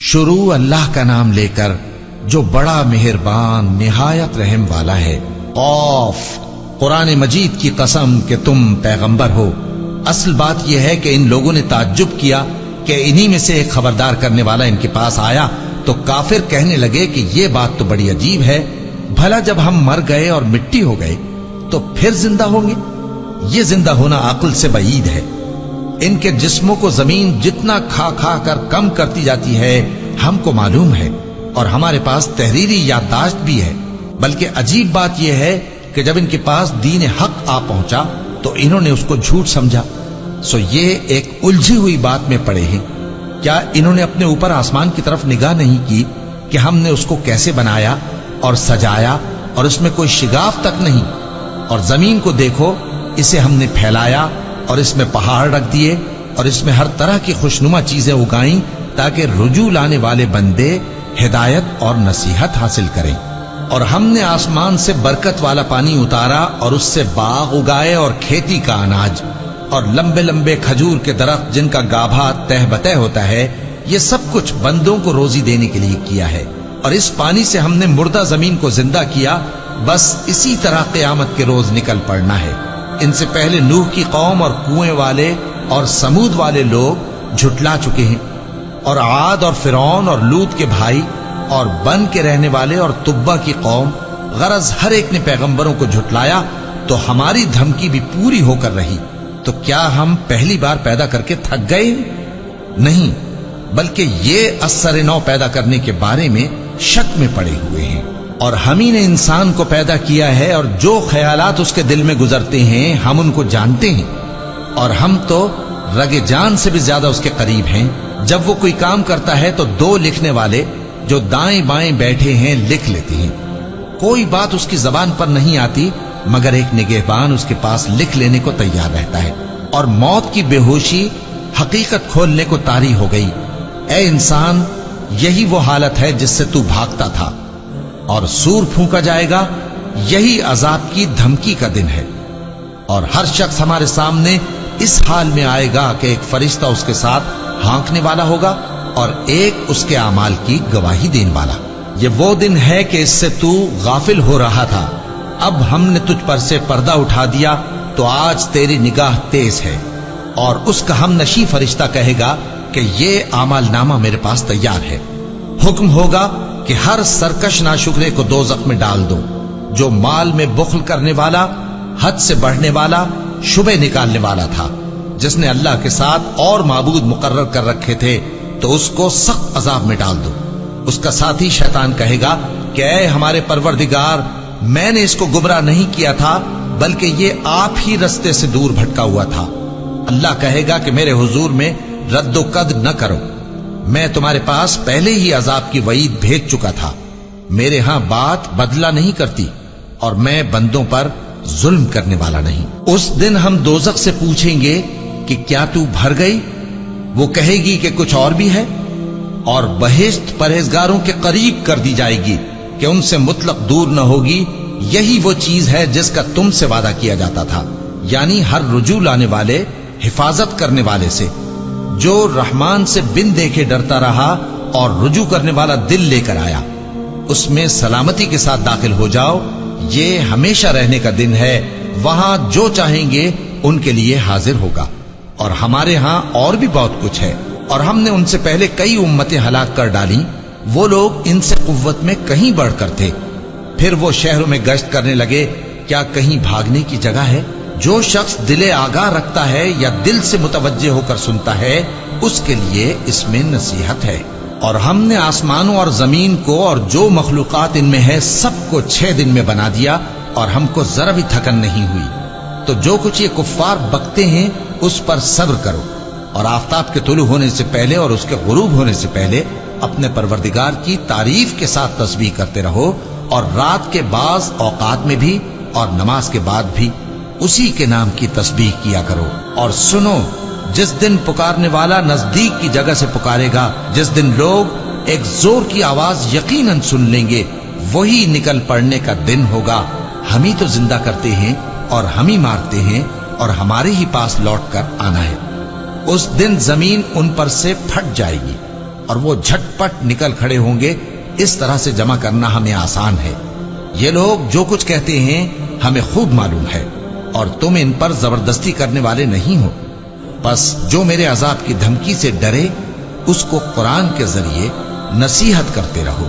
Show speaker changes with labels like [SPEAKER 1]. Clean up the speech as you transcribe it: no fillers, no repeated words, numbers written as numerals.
[SPEAKER 1] शुरू अल्लाह का नाम लेकर जो बड़ा मेहरबान निहायत रहम वाला है। औफ, कुरान मजीद की कसम कि तुम पैगंबर हो। असल बात यह है कि इन लोगों ने ताज्जुब किया कि इन्हीं में से एक खबरदार करने वाला इनके पास आया तो काफिर कहने लगे कि यह बात तो बड़ी अजीब है, भला जब हम मर गए और मिट्टी हो गए तो फिर जिंदा होंगे? ये जिंदा होना अक्ल से बईद है। इनके जिस्मों को जमीन जितना खा खा कर कम करती जाती है हमको मालूम है, और हमारे पास तहरीरी याददाश्त भी है। बल्कि अजीब बात यह है कि जब इनके पास दीन हक आ पहुंचा तो इन्होंने उसको झूठ समझा। सो ये एक उलझी हुई बात में पड़े हैं। क्या इन्होंने अपने ऊपर आसमान की तरफ निगाह नहीं की कि हमने उसको कैसे बनाया और सजाया और इसमें कोई शिगाफ तक नहीं? और जमीन को देखो, इसे हमने फैलाया और इसमें पहाड़ रख दिए और इसमें हर तरह की खुशनुमा चीजें उगाई ताकि रुजू लाने वाले बंदे हिदायत और नसीहत हासिल करें। और हमने आसमान से बरकत वाला पानी उतारा और उससे बाग उगाए और खेती का अनाज और लंबे लंबे खजूर के दरख्त जिनका गाभा तह बतह होता है। ये सब कुछ बंदों को रोजी देने के लिए किया है। और इस पानी से हमने मुर्दा जमीन को जिंदा किया। बस इसी तरह क़यामत के रोज निकल पड़ना है। इनसे पहले नूह की कौम और कुएं वाले और समूद वाले लोग झुटला चुके हैं, और आद और फिरौन और लूत के भाई और बन के रहने वाले और तुब्बा की कौम, गरज हर एक ने पैगंबरों को झुटलाया तो हमारी धमकी भी पूरी होकर रही। तो क्या हम पहली बार पैदा करके थक गए? नहीं, बल्कि ये असर नौ पैदा करने के बारे में शक में पड़े हुए हैं। और हम ही ने इंसान को पैदा किया है और जो ख्यालात उसके दिल में गुजरते हैं हम उनको जानते हैं, और हम तो रगे जान से भी ज्यादा उसके करीब हैं। जब वो कोई काम करता है तो दो लिखने वाले जो दाएं बाएं बैठे हैं लिख लेते हैं। कोई बात उसकी जबान पर नहीं आती मगर एक निगहबान उसके पास लिख लेने को तैयार रहता है। और मौत की बेहोशी हकीकत खोलने को तारी हो गई। ए इंसान, यही वो हालत है जिससे तू भागता था, और सूर फूंका जाएगा, यही अजाब की धमकी का दिन है। और हर शख्स हमारे सामने इस हाल में आएगा कि एक फरिश्ता उसके साथ हाँकने वाला होगा और एक उसके अमाल की गवाही देने वाला। ये वो दिन है कि इससे तू गाफिल हो रहा था, अब हमने तुझ पर से पर्दा उठा दिया तो आज तेरी निगाह तेज है। और उसका हम नशी फरिश्ता कहेगा कि ये अमाल नामा मेरे पास तैयार है। हुक्म होगा कि हर सरकश नाशुक्रे को दोज़ख में डाल दो। जो माल में बुख्ल करने वाला, हद से बढ़ने वाला, शुबे निकालने वाला था, जिसने अल्लाह के साथ और माबूद मुकर्रर कर रखे थे, तो उसको सख्त अजाब में डाल दो। उसका साथी शैतान कहेगा कि ऐ हमारे परवरदिगार, मैंने इसको गुमराह नहीं किया था, बल्कि ये आप ही रस्ते से दूर भटका हुआ था। अल्लाह कहेगा कि मेरे हुजूर में रद्दो कद न करो, मैं तुम्हारे पास पहले ही अजाब की वईद भेज चुका था। मेरे यहां बात बदला नहीं करती और मैं बंदों पर जुल्म करने वाला नहीं। उस दिन हम दोज़ख से पूछेंगे कि क्या तू भर गई? वो कहेगी कि कुछ और भी है। और बहिश्त परहेजगारों के करीब कर दी जाएगी कि उनसे मुतलक दूर न होगी। यही वो चीज है जिसका तुमसे वादा किया जाता था, यानी हर रुजू लाने वाले, हिफाजत करने वाले से, जो रहमान से बिन देखे डरता रहा और रुजू करने वाला दिल लेकर आया, उसमें सलामती के साथ दाखिल हो जाओ। ये हमेशा रहने का दिन है, वहां जो चाहेंगे उनके लिए हाजिर होगा। और हमारे यहां और भी बहुत कुछ है, और हमने उनसे पहले कई उम्मतें हलाक कर डाली। वो लोग इनसे कुव्वत में कहीं बढ़कर थे। फिर वो शहरों में गश्त करने लगे, क्या कहीं भागने की जगह है? जो शख्स दिले आगाह रखता है या दिल से मुतवज्जे होकर सुनता है, उसके लिए इसमें नसीहत है। और हमने आसमानों और जमीन को और जो मखलूकात इनमें है सबको 6 दिन में बना दिया, और हमको जरा भी थकन नहीं हुई। तो जो कुछ ये कुफ्फार बकते हैं उस पर सब्र करो, और आफताब के तुलू होने से पहले और उसके गुरूब होने से पहले अपने परवरदिगार की तारीफ के साथ तस्बीह करते रहो, और रात के बाज औकात में भी और नमाज के बाद भी उसी के नाम की तस्बीह किया करो। और सुनो, जिस दिन पुकारने वाला नजदीक की जगह से पुकारेगा, जिस दिन लोग एक जोर की आवाज यकीनन सुन लेंगे, वही निकल पड़ने का दिन होगा। हम ही तो जिंदा करते हैं और हम ही मारते हैं, और हमारे ही पास लौट कर आना है। उस दिन जमीन उन पर से फट जाएगी اور وہ جھٹپٹ نکل کھڑے ہوں گے، اس طرح سے جمع کرنا ہمیں آسان ہے۔ یہ لوگ جو کچھ کہتے ہیں ہمیں خوب معلوم ہے، اور تم ان پر زبردستی کرنے والے نہیں ہو۔ پس جو میرے عذاب کی دھمکی سے ڈرے اس کو قرآن کے ذریعے نصیحت کرتے رہو۔